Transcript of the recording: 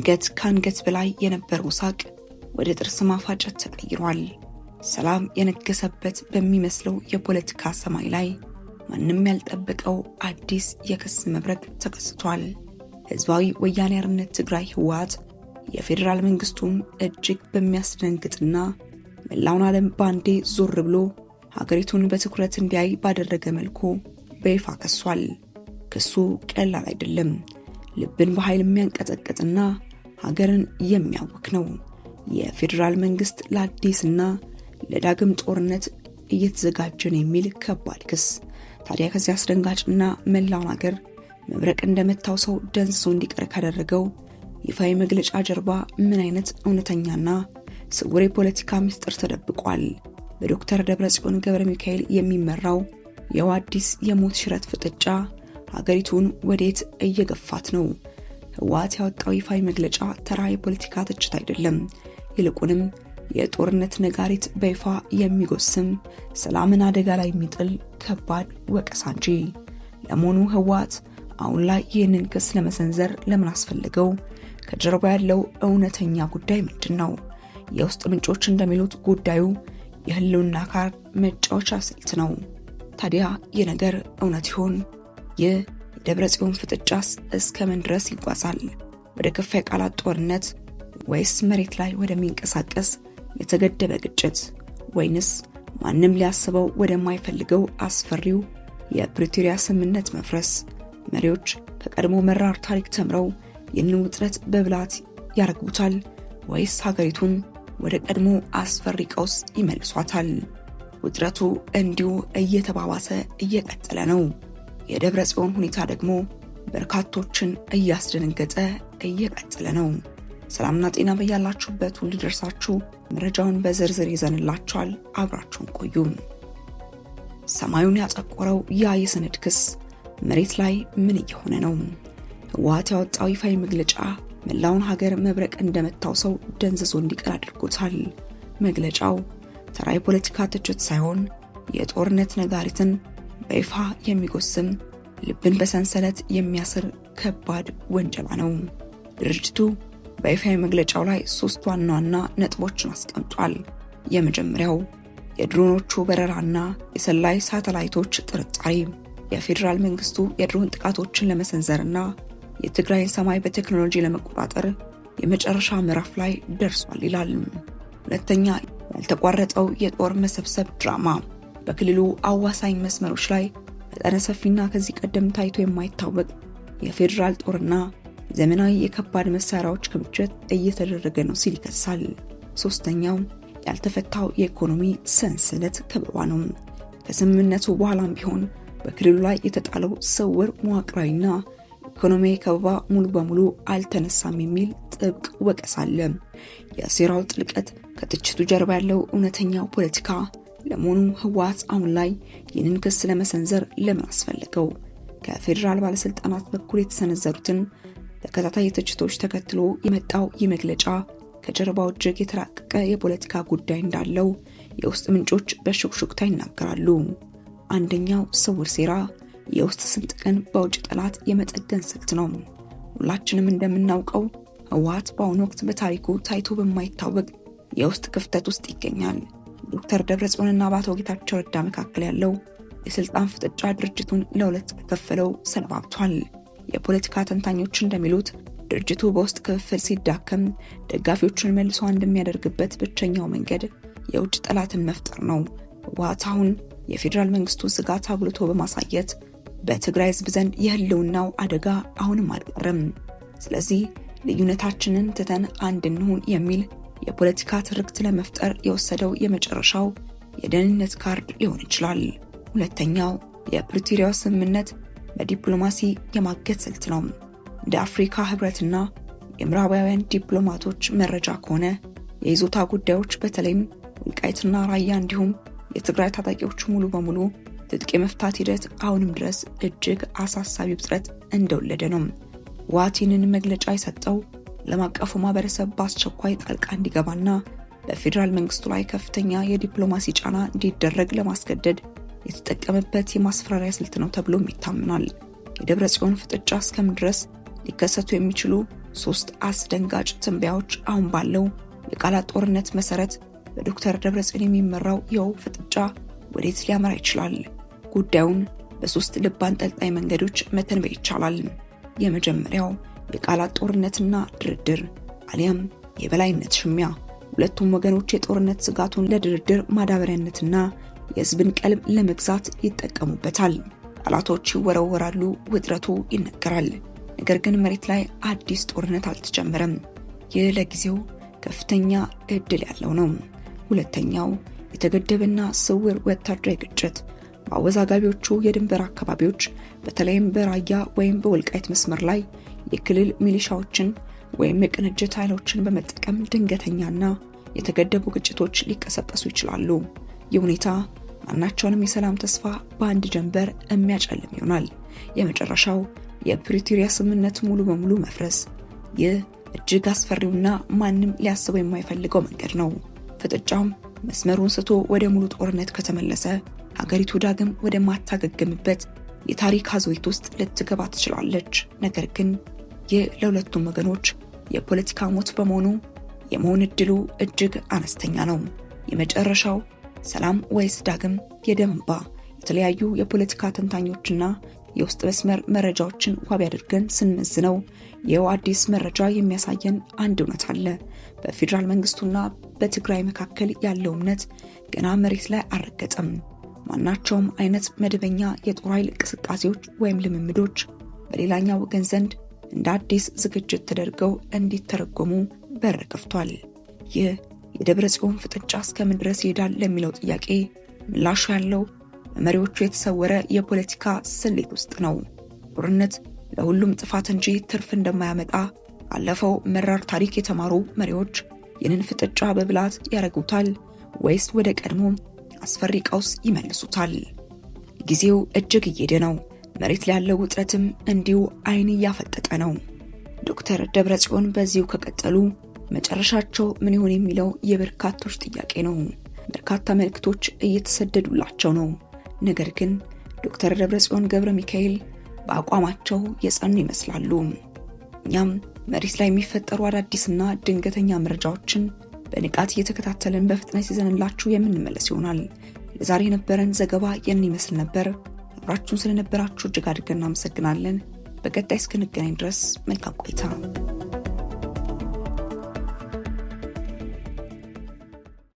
ድንገት ከአንገት በላይ የነበረው ሳቅ ወደ ጥርስ ማፋጨት ተቀይሯል። ሰላም የነገሰበት በሚመስለው የፖለቲካ ሰማይ ላይ ማንም ያልጠበቀው አዲስ የክስ መብረቅ ተከስቷል። ህዝባዊ ወያኔ ሓርነት ትግራይ ህወሓት የፌዴራል መንግስቱን እጅግ በሚያስደንግጥና መላውን ዓለም ባንዴ ዞር ብሎ ሀገሪቱን በትኩረት እንዲያይ ባደረገ መልኩ በይፋ ከሷል። ክሱ ቀላል አይደለም። ልብን በኃይል የሚያንቀጠቅጥና ሀገርን የሚያውክ ነው። የፌዴራል መንግስት ለአዲስና ለዳግም ጦርነት እየተዘጋጀን የሚል ከባድ ክስ። ታዲያ ከዚህ አስደንጋጭና መላውን ሀገር መብረቅ እንደመታው ሰው ደንዝዞ እንዲቀር ካደረገው ይፋዊ መግለጫ ጀርባ ምን አይነት እውነተኛና ስውር የፖለቲካ ምስጢር ተደብቋል? በዶክተር ደብረጽዮን ገብረ ሚካኤል የሚመራው የአዲስ የሞት ሽረት ፍጥጫ ሀገሪቱን ወዴት እየገፋት ነው? ህወሓት ያወጣው ይፋዊ መግለጫ ተራ የፖለቲካ ትችት አይደለም። ይልቁንም የጦርነት ነጋሪት በይፋ የሚጎስም ሰላምን አደጋ ላይ የሚጥል ከባድ ወቀሳ እንጂ። ለመሆኑ ህወሓት አሁን ላይ ይህንን ክስ ለመሰንዘር ለምን አስፈለገው? ከጀርባ ያለው እውነተኛ ጉዳይ ምንድን ነው? የውስጥ ምንጮች እንደሚሉት ጉዳዩ የህልውና ካርድ መጫወቻ ስልት ነው። ታዲያ ይህ ነገር እውነት ይሆን? ይህ የደብረጽዮን ፍጥጫስ እስከምን ድረስ ይጓዛል? ወደ ከፋ የቃላት ጦርነት ወይስ መሬት ላይ ወደሚንቀሳቀስ የተገደበ ግጭት? ወይንስ ማንም ሊያስበው ወደማይፈልገው አስፈሪው የፕሪቶሪያ ስምምነት መፍረስ? መሪዎች ከቀድሞ መራር ታሪክ ተምረው ይህንን ውጥረት በብላት ያረግቡታል ወይስ ሀገሪቱን ወደ ቀድሞ አስፈሪ ቀውስ ይመልሷታል? ውጥረቱ እንዲሁ እየተባባሰ እየቀጠለ ነው። የደብረጽዮን ሁኔታ ደግሞ በርካቶችን እያስደነገጠ እየቀጠለ ነው። ሰላምና ጤና በያላችሁበት ሁሉ ደርሳችሁ መረጃውን በዝርዝር ይዘንላችኋል። አብራችሁን ቆዩ። ሰማዩን ያጠቆረው ያ የሰነድ ክስ መሬት ላይ ምን እየሆነ ነው? ህወሓት ያወጣው ይፋዊ መግለጫ መላውን ሀገር መብረቅ እንደመታው ሰው ደንዝዞ እንዲቀር አድርጎታል። መግለጫው ተራ የፖለቲካ ትችት ሳይሆን የጦርነት ነጋሪትን በይፋ የሚጎስም ልብን በሰንሰለት የሚያስር ከባድ ወንጀላ ነው። ድርጅቱ በይፋዊ መግለጫው ላይ 3 ዋና ዋና ነጥቦችን አስቀምጧል። የመጀመሪያው የድሮኖቹ በረራና የሰላይ ሳተላይቶች ጥርጣሬ። የፌዴራል መንግስቱ የድሮን ጥቃቶችን ለመሰንዘርና የትግራይን ሰማይ በቴክኖሎጂ ለመቆጣጠር የመጨረሻ ምዕራፍ ላይ ደርሷል ይላል። ሁለተኛ ያልተቋረጠው የጦር መሰብሰብ ድራማ። በክልሉ አዋሳኝ መስመሮች ላይ መጠነ ሰፊና ከዚህ ቀደም ታይቶ የማይታወቅ የፌዴራል ጦርና ዘመናዊ የከባድ መሳሪያዎች ክምችት እየተደረገ ነው ሲል ይከሳል። ሶስተኛው ያልተፈታው የኢኮኖሚ ሰንሰለት ከበባ ነው። ከስምምነቱ በኋላም ቢሆን በክልሉ ላይ የተጣለው ስውር መዋቅራዊና ኢኮኖሚያዊ ከበባ ሙሉ በሙሉ አልተነሳም የሚል ጥብቅ ወቀሳ አለ። የሴራው ጥልቀት፣ ከትችቱ ጀርባ ያለው እውነተኛው ፖለቲካ። ለመሆኑ ህወሓት አሁን ላይ ይህንን ክስ ለመሰንዘር ለምን አስፈለገው? ከፌዴራል ባለስልጣናት በኩል የተሰነዘሩትን ተከታታይ ትችቶች ተከትሎ የመጣው ይህ መግለጫ ከጀርባው እጅግ የተራቀቀ የፖለቲካ ጉዳይ እንዳለው የውስጥ ምንጮች በሹክሹክታ ይናገራሉ። አንደኛው ስውር ሴራ የውስጥ ስንጥቅን በውጭ ጠላት የመጠገን ስልት ነው። ሁላችንም እንደምናውቀው ህወሓት በአሁኑ ወቅት በታሪኩ ታይቶ በማይታወቅ የውስጥ ክፍተት ውስጥ ይገኛል። ዶክተር ደብረጽዮንና አቶ ጌታቸው ረዳ መካከል ያለው የስልጣን ፍጥጫ ድርጅቱን ለሁለት ከከፈለው ሰነባብቷል። የፖለቲካ ተንታኞች እንደሚሉት ድርጅቱ በውስጥ ክፍፍል ሲዳከም ደጋፊዎቹን መልሶ እንደሚያደርግበት ብቸኛው መንገድ የውጭ ጠላትን መፍጠር ነው። ህወሓት አሁን የፌዴራል መንግስቱ ስጋት አጉልቶ በማሳየት በትግራይ ህዝብ ዘንድ የህልውናው አደጋ አሁንም አልቀረም። ስለዚህ ልዩነታችንን ትተን አንድ እንሁን የሚል የፖለቲካ ትርክት ለመፍጠር የወሰደው የመጨረሻው የደህንነት ካርድ ሊሆን ይችላል። ሁለተኛው የፕሪቶሪያው ስምምነት በዲፕሎማሲ የማገት ስልት ነው። እንደ አፍሪካ ህብረትና የምዕራባውያን ዲፕሎማቶች መረጃ ከሆነ የይዞታ ጉዳዮች በተለይም ወልቃይትና ራያ እንዲሁም የትግራይ ታጣቂዎች ሙሉ በሙሉ ትጥቅ የመፍታት ሂደት አሁንም ድረስ እጅግ አሳሳቢ ውጥረት እንደወለደ ነው። ህወሓትን መግለጫ የሰጠው ዓለም አቀፉ ማህበረሰብ በአስቸኳይ ጣልቃ እንዲገባና በፌዴራል መንግስቱ ላይ ከፍተኛ የዲፕሎማሲ ጫና እንዲደረግ ለማስገደድ የተጠቀመበት የማስፈራሪያ ስልት ነው ተብሎም ይታመናል። የደብረጽዮን ፍጥጫ እስከምን ድረስ ሊከሰቱ የሚችሉ ሶስት አስደንጋጭ ትንበያዎች አሁን ባለው የቃላት ጦርነት መሰረት በዶክተር ደብረጽዮን የሚመራው ይኸው ፍጥጫ ወዴት ሊያመራ ይችላል? ጉዳዩን በሶስት ልብ አንጠልጣይ መንገዶች መተንበይ ይቻላል። የመጀመሪያው የቃላት ጦርነትና ድርድር አሊያም የበላይነት ሽሚያ። ሁለቱም ወገኖች የጦርነት ስጋቱን ለድርድር ማዳበሪያነትና የህዝብን ቀልብ ለመግዛት ይጠቀሙበታል። ቃላቶች ይወረወራሉ፣ ውጥረቱ ይነገራል። ነገር ግን መሬት ላይ አዲስ ጦርነት አልተጀመረም። ይህ ለጊዜው ከፍተኛ እድል ያለው ነው። ሁለተኛው የተገደበና ስውር ወታደራዊ ግጭት በአወዛጋቢዎቹ የድንበር አካባቢዎች በተለይም በራያ ወይም በወልቃይት መስመር ላይ የክልል ሚሊሻዎችን ወይም የቅንጅት ኃይሎችን በመጠቀም ድንገተኛና የተገደቡ ግጭቶች ሊቀሰቀሱ ይችላሉ። ይህ ሁኔታ ማናቸውንም የሰላም ተስፋ በአንድ ጀንበር የሚያጨልም ይሆናል። የመጨረሻው የፕሪቶሪያ ስምምነት ሙሉ በሙሉ መፍረስ። ይህ እጅግ አስፈሪውና ማንም ሊያስበው የማይፈልገው መንገድ ነው። ፍጥጫም መስመሩን ስቶ ወደ ሙሉ ጦርነት ከተመለሰ ሀገሪቱ ዳግም ወደ ማታገገምበት የታሪክ አዙሪት ውስጥ ልትገባ ትችላለች። ነገር ግን ይህ ለሁለቱም ወገኖች የፖለቲካ ሞት በመሆኑ የመሆን እድሉ እጅግ አነስተኛ ነው። የመጨረሻው ሰላም ወይስ ዳግም የደም እንባ? የተለያዩ የፖለቲካ ተንታኞችና የውስጥ መስመር መረጃዎችን ዋቢ አድርገን ስንመዝነው ይኸው አዲስ መረጃ የሚያሳየን አንድ እውነት አለ። በፌዴራል መንግስቱና በትግራይ መካከል ያለው እምነት ገና መሬት ላይ አልረገጠም። ማናቸውም አይነት መደበኛ የጦር ኃይል እንቅስቃሴዎች ወይም ልምምዶች በሌላኛው ወገን ዘንድ እንደ አዲስ ዝግጅት ተደርገው እንዲተረጎሙ በር ከፍቷል። ይህ የደብረጽዮን ፍጥጫ እስከምን ድረስ ይሄዳል ለሚለው ጥያቄ ምላሹ ያለው በመሪዎቹ የተሰወረ የፖለቲካ ስሌት ውስጥ ነው። ጦርነት ለሁሉም ጥፋት እንጂ ትርፍ እንደማያመጣ ካለፈው መራር ታሪክ የተማሩ መሪዎች ይህንን ፍጥጫ በብላት ያረጉታል ወይስ ወደ ቀድሞ አስፈሪ ቀውስ ይመልሱታል? ጊዜው እጅግ እየሄደ ነው። መሬት ላይ ያለው ውጥረትም እንዲሁ አይን እያፈጠጠ ነው። ዶክተር ደብረጽዮን በዚሁ ከቀጠሉ መጨረሻቸው ምን ይሆን የሚለው የበርካቶች ጥያቄ ነው። በርካታ መልእክቶች እየተሰደዱላቸው ነው። ነገር ግን ዶክተር ደብረጽዮን ገብረ ሚካኤል በአቋማቸው የጸኑ ይመስላሉ። እኛም መሬት ላይ የሚፈጠሩ አዳዲስና ድንገተኛ መረጃዎችን በንቃት እየተከታተልን በፍጥነት ይዘንላችሁ የምንመለስ ይሆናል። ለዛሬ የነበረን ዘገባ ይህን ይመስል ነበር። አብራችሁን ስለነበራችሁ እጅግ አድርገን እናመሰግናለን። በቀጣይ እስክንገናኝ ድረስ መልካም ቆይታ።